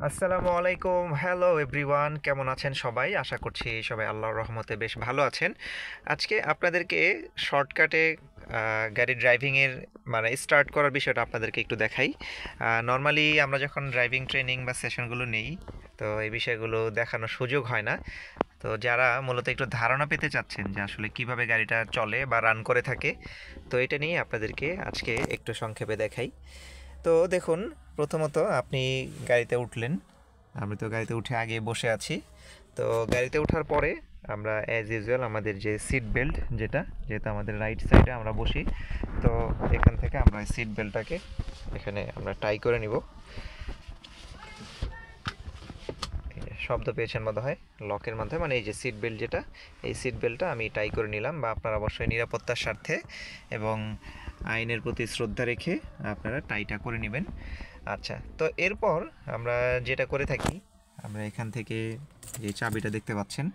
আসসালামু আলাইকুম, hello everyone, কেমন আছেন সবাই? আশা করছি সবাই আল্লাহর রহমতে বেশ ভালো আছেন। আজকে আপনাদেরকে শর্টকাটে গাড়ি ড্রাইভিংয়ের মানে স্টার্ট করার বিষয়টা আপনাদেরকে একটু দেখাই। নর্মালি আমরা যখন ড্রাইভিং ট্রেনিং বা সেশনগুলো নেই, তো এই বিষয়গুলো দেখানোর সুযোগ হয় না। তো যারা মূলত একটু ধারণা পেতে চাচ্ছেন যে আসলে কিভাবে গাড়িটা চলে বা রান করে থাকে, তো এটা নিয়ে আপনাদেরকে আজকে একটু সংক্ষেপে দেখাই। তো দেখুন, প্রথমত আপনি গাড়িতে উঠলেন। আমি তো গাড়িতে উঠে আগে বসে আছি। তো গাড়িতে ওঠার পরে আমরা অ্যাজ ইউজুয়াল আমাদের যে সিট বেল্ট, যেহেতু আমাদের রাইট সাইডে আমরা বসি, তো এখান থেকে আমরা সিট বেল্টটাকে এখানে আমরা টাই করে নিব। শব্দ পেয়েছেন মনে হয় লকের মাধ্যমে, মানে এই যে সিট বেল্ট এই সিট বেল্টটা আমি টাই করে নিলাম, বা আপনারা অবশ্যই নিরাপত্তার স্বার্থে এবং আইনের প্রতি শ্রদ্ধা রেখে আপনারা টাইটা করে নেবেন। আচ্ছা, তো এরপর আমরা যেটা করে থাকি, আমরা এখান থেকে যে চাবিটা দেখতে পাচ্ছেন,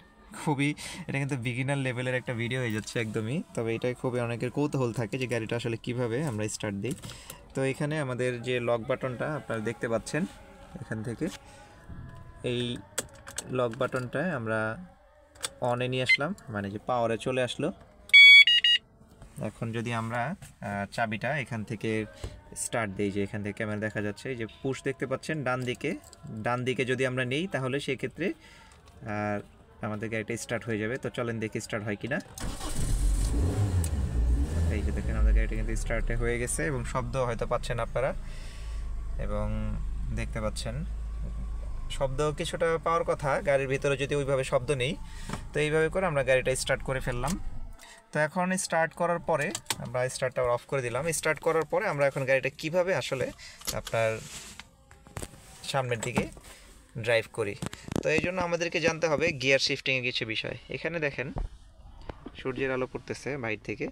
খুবই এটা কিন্তু বিগিনার লেভেলের একটা ভিডিও হয়ে যাচ্ছে একদমই, তবে এটাই খুবই অনেকের কৌতূহল থাকে যে গাড়িটা আসলে কিভাবে আমরা স্টার্ট দিই। তো এখানে আমাদের যে লক বাটনটা আপনারা দেখতে পাচ্ছেন, এখান থেকে এই লক বাটনটায় আমরা অনে নিয়ে আসলাম, মানে যে পাওয়ারে চলে আসলো। এখন যদি আমরা চাবিটা এখান থেকে স্টার্ট দিই, যে এখান থেকে ক্যামেরা দেখা যাচ্ছে, এই যে পুশ দেখতে পাচ্ছেন ডান দিকে যদি আমরা নেই, তাহলে সেক্ষেত্রে আমাদের গাড়িটা স্টার্ট হয়ে যাবে। তো চলেন দেখি স্টার্ট হয় কিনা। এই যে দেখেন, আমাদের গাড়িটা কিন্তু স্টার্ট হয়ে গেছে এবং শব্দ হয়তো পাচ্ছেন আপনারা, এবং দেখতে পাচ্ছেন শব্দ কিছুটা পাওয়ার কথা গাড়ির ভিতরে, যদি ওইভাবে শব্দ নেই। তো এইভাবে করে আমরা গাড়িটা স্টার্ট করে ফেললাম। তো এখন স্টার্ট করার পরে আমরা স্টার্টটা অফ করে দিলাম। স্টার্ট করার পরে আমরা এখন গাড়িটা কিভাবে আসলে আপনার সামনের দিকে ড্রাইভ করি, তো এই জন্য আমাদেরকে জানতে হবে গিয়ার শিফটিংয়ের কিছু বিষয়। এখানে দেখেন সূর্যের আলো পড়তেছে বাইরে থেকে।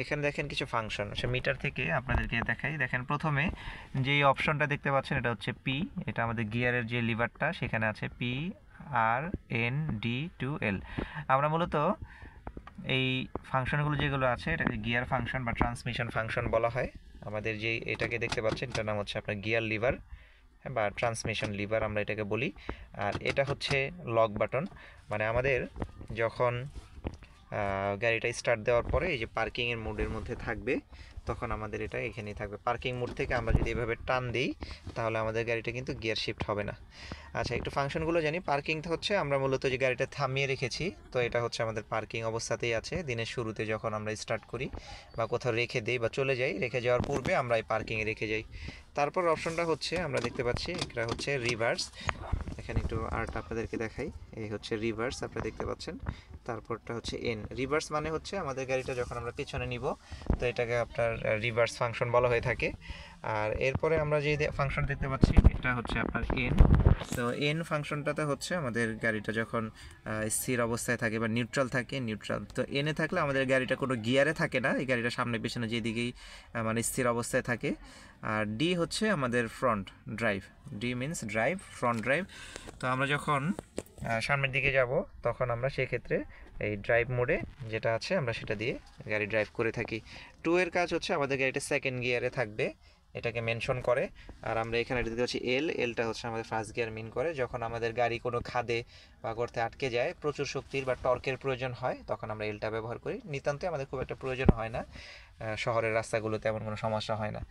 এখানে দেখেন কিছু ফাংশন, সে মিটার থেকে আপনাদেরকে দেখাই। দেখেন প্রথমে যেই অপশনটা দেখতে পাচ্ছেন, এটা হচ্ছে পি। এটা আমাদের গিয়ারের যে লিভারটা, সেখানে আছে P R N D two এল। আমরা মূলত এই ফাংশনগুলো যেগুলো আছে, এটাকে গিয়ার ফাংশন বা ট্রান্সমিশন ফাংশন বলা হয়। আমাদের যে এটাকে দেখতে পাচ্ছেন, এটার নাম হচ্ছে আপনার গিয়ার লিভার বা ট্রান্সমিশন লিভার আমরা এটাকে বলি। আর এটা হচ্ছে লক বাটন, মানে আমাদের যখন গাড়িটা স্টার্ট দেওয়ার পরে এই যে পার্কিংয়ের মোডের মধ্যে থাকবে, তখন আমাদের এটা এখানেই থাকবে। পার্কিং মোড থেকে আমরা যদি এভাবে টান দিই, তাহলে আমাদের গাড়িটা কিন্তু গিয়ার শিফট হবে না। আচ্ছা, একটু ফাংশনগুলো জানি। পার্কিং হচ্ছে আমরা মূলত যে গাড়িটা থামিয়ে রেখেছি, তো এটা হচ্ছে আমাদের পার্কিং অবস্থাতেই আছে। দিনের শুরুতে যখন আমরা স্টার্ট করি বা কোথাও রেখে দিই বা চলে যাই, রেখে যাওয়ার পূর্বে আমরা এই পার্কিংয়ে রেখে যাই। তারপর অপশনটা হচ্ছে আমরা দেখতে পাচ্ছি, এটা হচ্ছে রিভার্স। এখানে একটু আর্ট আপনাদেরকে দেখাই। এই হচ্ছে রিভার্স, আপনারা দেখতে পাচ্ছেন। তারপরটা হচ্ছে এন। রিভার্স মানে হচ্ছে আমাদের গাড়িটা যখন আমরা পিছনে নিব, তো এটাকে আপনার রিভার্স ফাংশন বলা হয়ে থাকে। আর এরপরে আমরা যে ফাংশন দেখতে পাচ্ছি, এটা হচ্ছে আপনার এন। তো এন ফাংশনটাতে হচ্ছে আমাদের গাড়িটা যখন স্থির অবস্থায় থাকে বা নিউট্রাল থাকে, নিউট্রাল। তো এনে থাকলে আমাদের গাড়িটা কোনো গিয়ারে থাকে না, এই গাড়িটা সামনে পিছনে যেদিকেই মানে স্থির অবস্থায় থাকে। আর ডি হচ্ছে আমাদের front drive. D means drive, front drive. তো আমরা যখন সামনের দিকে যাব, তখন আমরা সেক্ষেত্রে এই ড্রাইভ মোডে যেটা আছে আমরা সেটা দিয়ে গাড়ি ড্রাইভ করে থাকি। টু এর কাজ হচ্ছে আমাদের গাড়িটা সেকেন্ড গিয়ারে থাকবে, এটাকে মেনশন করে। আর আমরা এখানে দেখতে পাচ্ছি এলটা হচ্ছে আমাদের ফার্স্ট গিয়ার মিন করে। যখন আমাদের গাড়ি কোনো খাদে বা গর্তে আটকে যায়, প্রচুর শক্তির বা টর্কের প্রয়োজন হয়, তখন আমরা এলটা ব্যবহার করি। নিতান্তই আমাদের খুব একটা প্রয়োজন হয় না, শহরের রাস্তাগুলোতে এমন কোনো সমস্যা হয় না।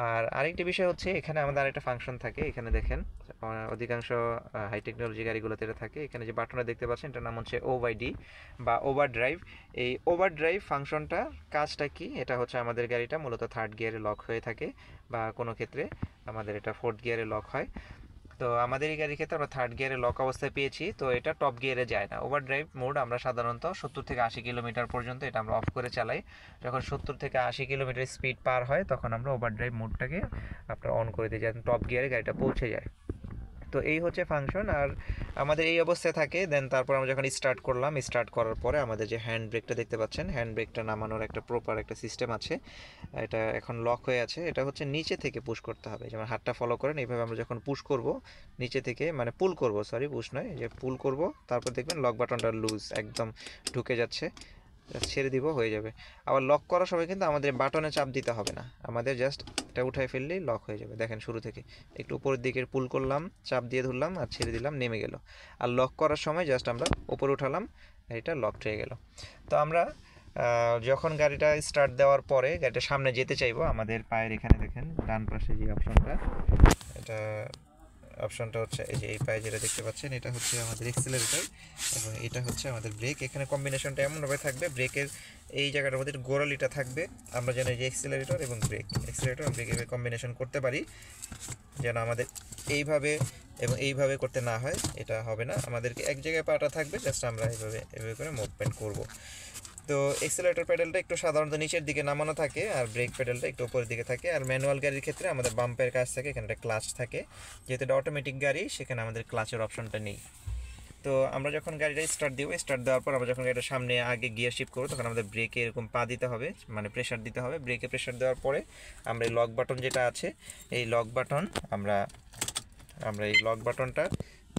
আর আরেকটি বিষয় হচ্ছে, এখানে আমাদের আরেকটা ফাংশন থাকে। এখানে দেখেন অধিকাংশ হাই টেকনোলজি গাড়িগুলোতে এটা থাকে। এখানে যে বাটনটা দেখতে পাচ্ছেন, এটার নাম হচ্ছে ওভাইডি বা ওভার ড্রাইভ। এই ওভার ড্রাইভ ফাংশনটার কাজটা কি? এটা হচ্ছে আমাদের গাড়িটা মূলত থার্ড গিয়ারে লক হয়ে থাকে, বা কোনো ক্ষেত্রে আমাদের এটা ফোর্থ গিয়ারে লক হয়। তো আমাদের এই গাড়ির ক্ষেত্রে আমরা থার্ড গিয়ারে লক অবস্থায় পেয়েছি, তো এটা টপ গিয়ারে যায় না। ওভার ড্রাইভ মোড আমরা সাধারণত 70 থেকে 80 কিলোমিটার পর্যন্ত এটা আমরা অফ করে চালাই। যখন 70 থেকে 80 কিলোমিটার স্পিড পার হয়, তখন আমরা ওভার ড্রাইভ মোডটাকে আপনার অন করে দিই, যাতে টপ গিয়ারে গাড়িটা পৌঁছে যায়। তো এই হচ্ছে ফাংশন। আর আমাদের এই অবস্থায় থাকে। দেন তারপর আমরা যখন স্টার্ট করলাম, স্টার্ট করার পরে আমাদের যে হ্যান্ড ব্রেকটা দেখতে পাচ্ছেন, হ্যান্ড ব্রেকটা নামানোর একটা প্রপার একটা সিস্টেম আছে। এটা এখন লক হয়ে আছে, এটা হচ্ছে নিচে থেকে পুশ করতে হবে। যেমন হাতটা ফলো করেন, এইভাবে আমরা যখন পুশ করব নিচে থেকে, মানে পুল করব, সরি পুশ নয়, যে পুল করব, তারপর দেখবেন লক বাটনটা লুজ একদম ঢুকে যাচ্ছে। ছেড়ে দিব, হয়ে যাবে। আবার লক করার সময় কিন্তু আমাদের বাটনে চাপ দিতে হবে না, আমাদের জাস্ট এটা উঠাই ফেললেই লক হয়ে যাবে। দেখেন শুরু থেকে একটু উপরের দিকে পুল করলাম, চাপ দিয়ে ধরলাম আর ছেড়ে দিলাম, নেমে গেল। আর লক করার সময় জাস্ট আমরা উপরে উঠালাম, এটা লকড হয়ে গেল। তো আমরা যখন গাড়িটা স্টার্ট দেওয়ার পরে গাড়িটা সামনে যেতে চাইবো, আমাদের পায়ের এখানে দেখেন ডান পাশে যে অপশনটা, এটা অপশনটা হচ্ছে এই যে এই পায়ে যেটা দেখতে পাচ্ছেন, এটা হচ্ছে আমাদের এক্সেলারেটর এবং এটা হচ্ছে আমাদের ব্রেক। এখানে কম্বিনেশনটা এমনভাবে থাকবে, ব্রেকের এই জায়গাটার মধ্যে গোড়ালিটা থাকবে, আমরা যেন এই যে এক্সেলারেটর এবং এক্সেলারেটর এবং ব্রেক এভাবে কম্বিনেশন করতে পারি, যেন আমাদের এইভাবে এবং এইভাবে করতে না হয়, এটা হবে না। আমাদেরকে এক জায়গায় পাটা থাকবে, জাস্ট আমরা এভাবে করে মুভমেন্ট করব। তো এক্সেলারেটর প্যাডেলটা একটু সাধারণত নিচের দিকে নামানো থাকে আর ব্রেক প্যাডেলটা একটু উপরের দিকে থাকে। আর ম্যানুয়াল গাড়ির ক্ষেত্রে আমাদের বাম্পের কাজ থাকে, এখানে একটা ক্লাচ থাকে, যেহেতু এটা অটোমেটিক গাড়ি সেখানে আমাদের ক্লাচের অপশনটা নেই। তো আমরা যখন গাড়িটা স্টার্ট দিব, স্টার্ট দেওয়ার পর আমরা যখন গাড়িটা সামনে আগে গিয়ার শিফট করবো, তখন আমাদের ব্রেকে এরকম পা দিতে হবে, মানে প্রেশার দিতে হবে। ব্রেকে প্রেশার দেওয়ার পরে আমরা এই লক বাটন যেটা আছে, এই লক বাটন আমরা এই লক বাটনটা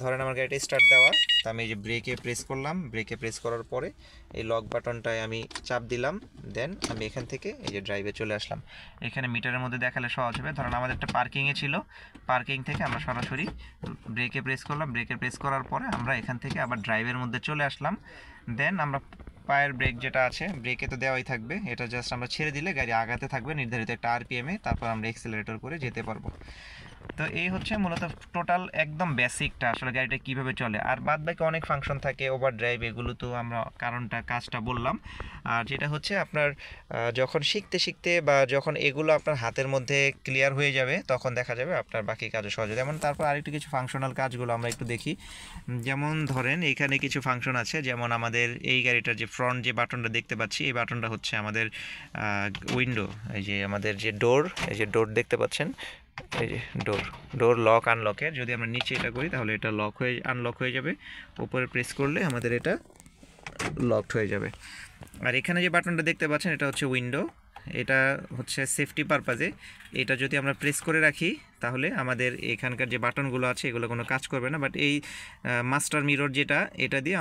ধরেন আমার গাড়িটা স্টার্ট দেওয়া, তো আমি এই যে ব্রেকে প্রেস করলাম, ব্রেকে প্রেস করার পরে এই লক বাটনটায় আমি চাপ দিলাম, দেন আমি এখান থেকে এই যে ড্রাইভে চলে আসলাম। এখানে মিটারের মধ্যে দেখালে সহজ হবে। ধরেন আমাদের একটা পার্কিংয়ে ছিল, পার্কিং থেকে আমরা সরাসরি ব্রেকে প্রেস করলাম, ব্রেকে প্রেস করার পরে আমরা এখান থেকে আবার ড্রাইভের মধ্যে চলে আসলাম। দেন আমরা পায়ের ব্রেক যেটা আছে, ব্রেকে তো দেওয়াই থাকবে, এটা জাস্ট আমরা ছেড়ে দিলে গাড়ি আগাতে থাকবে নির্ধারিত একটা আরপিএমে, তারপর আমরা এক্সেলারেটর করে যেতে পারবো। তো এই হচ্ছে মূলত টোটাল একদম বেসিকটা আসলে গাড়িটা কিভাবে চলে। আর বাদ বাকি অনেক ফাংশন থাকে, ওভার ড্রাইভ, এগুলো তো আমরা কাজটা বললাম। আর যেটা হচ্ছে আপনার যখন শিখতে বা যখন এগুলো আপনার হাতের মধ্যে ক্লিয়ার হয়ে যাবে, তখন দেখা যাবে আপনার বাকি কাজও সহজ। যেমন তারপর আরেকটু কিছু ফাংশনাল কাজগুলো আমরা একটু দেখি। যেমন ধরেন এখানে কিছু ফাংশন আছে, যেমন আমাদের এই গাড়িটার যে ফ্রন্ট যে বাটনটা দেখতে পাচ্ছি, এই বাটনটা হচ্ছে আমাদের উইন্ডো, এই যে আমাদের যে ডোর, এই যে ডোর দেখতে পাচ্ছেন, এই যে ডোর লক আনলকের। যদি আমরা নিচে এটা করি তাহলে এটা আনলক হয়ে যাবে, উপরে প্রেস করলে আমাদের এটা লকড হয়ে যাবে। আর এখানে যে বাটনটা দেখতে পাচ্ছেন, এটা হচ্ছে উইন্ডো, এটা হচ্ছে সেফটি পারপাজে। এটা যদি আমরা প্রেস করে রাখি তাহলে আমাদের এখানকার যে বাটনগুলো আছে এগুলো কোনো কাজ করবে না, বাট এই মাস্টার মিরর যেটা, এটা দিয়ে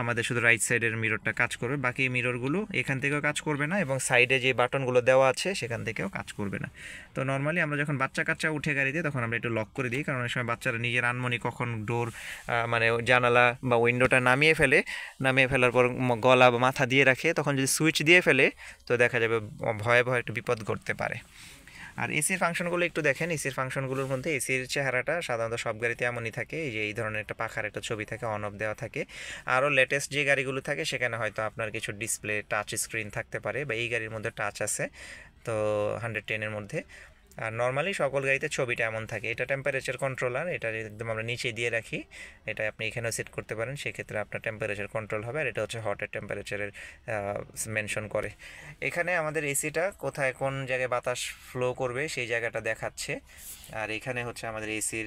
আমাদের শুধু রাইট সাইডের মিররটা কাজ করবে, বাকি মিররগুলো এখান থেকেও কাজ করবে না এবং সাইডে যে বাটনগুলো দেওয়া আছে সেখান থেকেও কাজ করবে না। তো নর্মালি আমরা যখন বাচ্চা উঠে গাড়িতে, তখন আমরা একটু লক করে দিই, কারণ অনেক সময় বাচ্চারা নিজের আনমনি কখন ডোর মানে জানালা বা উইন্ডোটা নামিয়ে ফেলার পর গলা বা মাথা দিয়ে রাখে, তখন যদি সুইচ দিয়ে ফেলে তো দেখা যাবে ভয়ে একটু বিপদ ঘটতে পারে। আর এসির ফাংশনগুলো একটু দেখেন। এসির ফাংশনগুলোর মধ্যে এসির চেহারাটা সাধারণত সব গাড়িতে এমনই থাকে, এই যে এই ধরনের একটা পাখার একটা ছবি থাকে, অন অফ দেওয়া থাকে। আরও লেটেস্ট যে গাড়িগুলো থাকে সেখানে হয়তো আপনার কিছু ডিসপ্লে টাচ স্ক্রিন থাকতে পারে, বা এই গাড়ির মধ্যে টাচ আছে তো 110-এর মধ্যে। আর নর্মালি সকল গাড়িতে ছবিটা এমন থাকে। এটা টেম্পারেচার কন্ট্রোলার, এটা একদম আমরা নিচে দিয়ে রাখি, এটা আপনি এখানেও সেট করতে পারেন, সেক্ষেত্রে আপনার টেম্পারেচার কন্ট্রোল হবে। আর এটা হচ্ছে হটের টেম্পারেচারের মেনশন করে। এখানে আমাদের এসিটা কোথায় কোন জায়গায় বাতাস ফ্লো করবে সেই জায়গাটা দেখাচ্ছে। আর এখানে হচ্ছে আমাদের এসির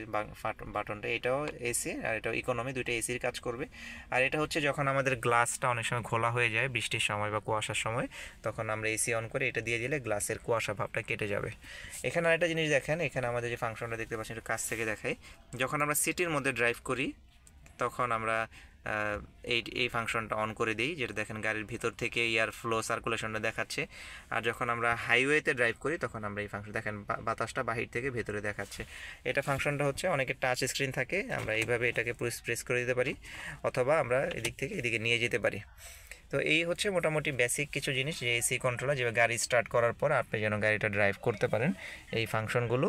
বাটনটা, এটাও এসি আর এটাও ইকোনমি, দুইটা এসির কাজ করবে। আর এটা হচ্ছে যখন আমাদের গ্লাসটা অনেক সময় খোলা হয়ে যায় বৃষ্টির সময় বা কুয়াশার সময়, তখন আমরা এসি অন করে এটা দিয়ে দিলে গ্লাসের কুয়াশা ভাবটা কেটে যাবে। এখানে আরেকটা জিনিস দেখেন, এখানে আমাদের যে ফাংশনটা দেখতে পাচ্ছেন একটু কাছ থেকে দেখাই। যখন আমরা সিটির মধ্যে ড্রাইভ করি তখন আমরা এই ফাংশনটা অন করে দিই, যেটা দেখেন গাড়ির ভিতর থেকে এয়ার ফ্লো সার্কুলেশনটা দেখাচ্ছে। আর যখন আমরা হাইওয়েতে ড্রাইভ করি তখন আমরা এই ফাংশন দেখেন বাতাসটা বাহির থেকে ভেতরে দেখাচ্ছে। এটা ফাংশনটা হচ্ছে অনেকে টাচ স্ক্রিন থাকে, আমরা এইভাবে এটাকে প্রেস করে দিতে পারি, অথবা আমরা এদিক থেকে এদিকে নিয়ে যেতে পারি। তো এই হচ্ছে মোটামুটি বেসিক কিছু জিনিস, যে এসি কন্ট্রোলার যেভাবে গাড়ি স্টার্ট করার পর আপনি যেন গাড়িটা ড্রাইভ করতে পারেন, এই ফাংশনগুলো।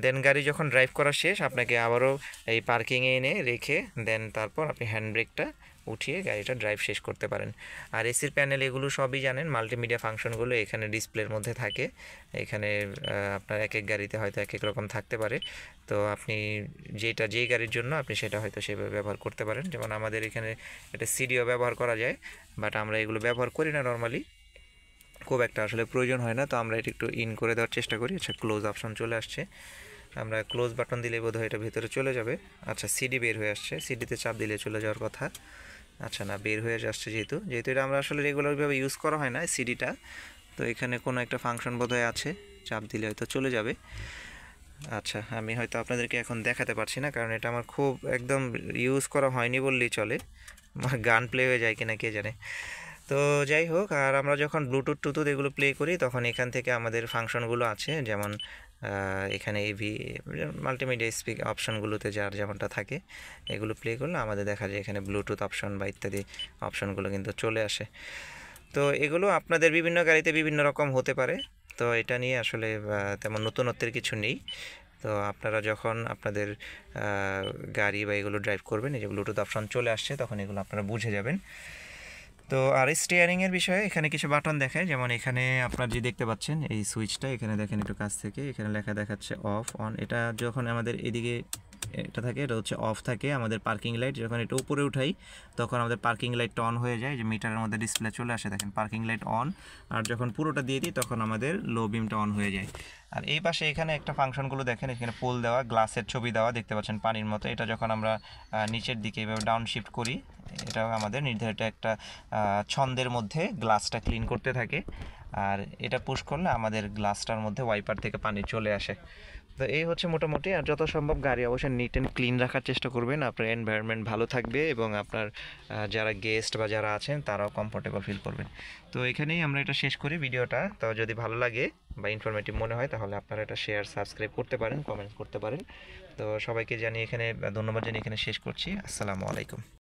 দেন গাড়ি যখন ড্রাইভ করা শেষ, আপনাকে আবারও এই পার্কিংয়ে এনে রেখে দেন তারপর আপনি হ্যান্ড ব্রেকটা উঠিয়ে গাড়িটা ড্রাইভ শেষ করতে পারেন। আর এসির প্যানেল এগুলো সবই জানেন, মাল্টিমিডিয়া ফাংশনগুলো এখানে ডিসপ্লের মধ্যে থাকে। এখানে আপনার এক এক গাড়িতে হয়তো এক এক রকম থাকতে পারে, তো আপনি যেই গাড়ির জন্য আপনি সেটা হয়তো সেভাবে ব্যবহার করতে পারেন। যেমন আমাদের এখানে একটা সিডিও ব্যবহার করা যায়, বাট আমরা এগুলো ব্যবহার করি না নর্মালি, খুব একটা আসলে প্রয়োজন হয় না। তো আমরা এটা একটু ইন করে দেওয়ার চেষ্টা করি। আচ্ছা, ক্লোজ অপশন চলে আসছে, আমরা ক্লোজ বাটন দিলে বোধহয় এটা ভেতরে চলে যাবে। আচ্ছা, সিডি বের হয়ে আসছে, সিডিতে চাপ দিলে চলে যাওয়ার কথা। আচ্ছা, না, বের হয়ে আসছে, যেহেতু এটা আমরা আসলে রেগুলারভাবে ইউজ করা হয় না সিডিটা, তো এখানে কোনো একটা ফাংশন বোধহয় আছে, চাপ দিলে হয়তো চলে যাবে। আচ্ছা, আমি হয়তো আপনাদেরকে এখন দেখাতে পারছি না, কারণ এটা আমার খুব একদম ইউজ করা হয়নি বললেই চলে, গান প্লে হয়ে যায় কিনা কে জানে। তো যাই হোক, আর আমরা যখন ব্লুটুথ এগুলো প্লে করি তখন এখান থেকে আমাদের ফাংশনগুলো আছে, যেমন এখানে এভি মাল্টিমিডিয়া স্পিক অপশনগুলোতে যার যেমনটা থাকে এগুলো প্লে করলে আমাদের দেখা যায় এখানে ব্লুটুথ অপশন বা ইত্যাদি অপশনগুলো কিন্তু চলে আসে। তো এগুলো আপনাদের বিভিন্ন গাড়িতে বিভিন্ন রকম হতে পারে, তো এটা নিয়ে আসলে তেমন নতুনত্বের কিছু নেই। তো আপনারা যখন আপনাদের গাড়ি বা এগুলো ড্রাইভ করবেন, এই যে ব্লুটুথ অপশন চলে আসছে, তখন এগুলো আপনারা বুঝে যাবেন। তো আর স্টিয়ারিংয়ের বিষয়ে এখানে কিছু বাটন দেখায়, যেমন এখানে আপনার যে দেখতে পাচ্ছেন এই সুইচটা, এখানে দেখেন একটু কাছ থেকে, এখানে লেখা দেখাচ্ছে অফ অন। এটা যখন আমাদের এদিকে এটা থাকে, এটা হচ্ছে অফ থাকে। আমাদের পার্কিং লাইট যখন এটা উপরে উঠাই তখন আমাদের পার্কিং লাইটটা অন হয়ে যায়, যে মিটারের মধ্যে ডিসপ্লে চলে আসে, দেখেন পার্কিং লাইট অন। আর যখন পুরোটা দিয়ে দিই তখন আমাদের লো বিমটা অন হয়ে যায়। আর এই পাশে এখানে একটা ফাংশনগুলো দেখেন, এখানে পোল দেওয়া, গ্লাসের ছবি দেওয়া, দেখতে পাচ্ছেন পানির মতো। এটা যখন আমরা নিচের দিকে এভাবে ডাউন শিফট করি, এটাও আমাদের নির্ধারিত একটা ছন্দের মধ্যে গ্লাসটা ক্লিন করতে থাকে। আর এটা পুশ করলে আমাদের গ্লাসটার মধ্যে ওয়াইপার থেকে পানি চলে আসে। তো এই হচ্ছে মোটামুটি। আর যত সম্ভব গাড়ি অবশ্যই নিট অ্যান্ড ক্লিন রাখার চেষ্টা করবেন, আপনার এনভায়রনমেন্ট ভালো থাকবে এবং আপনার যারা গেস্ট বা যারা আছেন তারাও কমফোর্টেবল ফিল করবেন। তো এখানেই আমরা এটা শেষ করি ভিডিওটা। তো যদি ভালো লাগে বা ইনফরমেটিভ মনে হয় তাহলে আপনারা এটা শেয়ার সাবস্ক্রাইব করতে পারেন, কমেন্ট করতে পারেন। তো সবাইকে জানিয়ে এখানে ধন্যবাদ জানিয়ে এখানে শেষ করছি। আসসালামু আলাইকুম।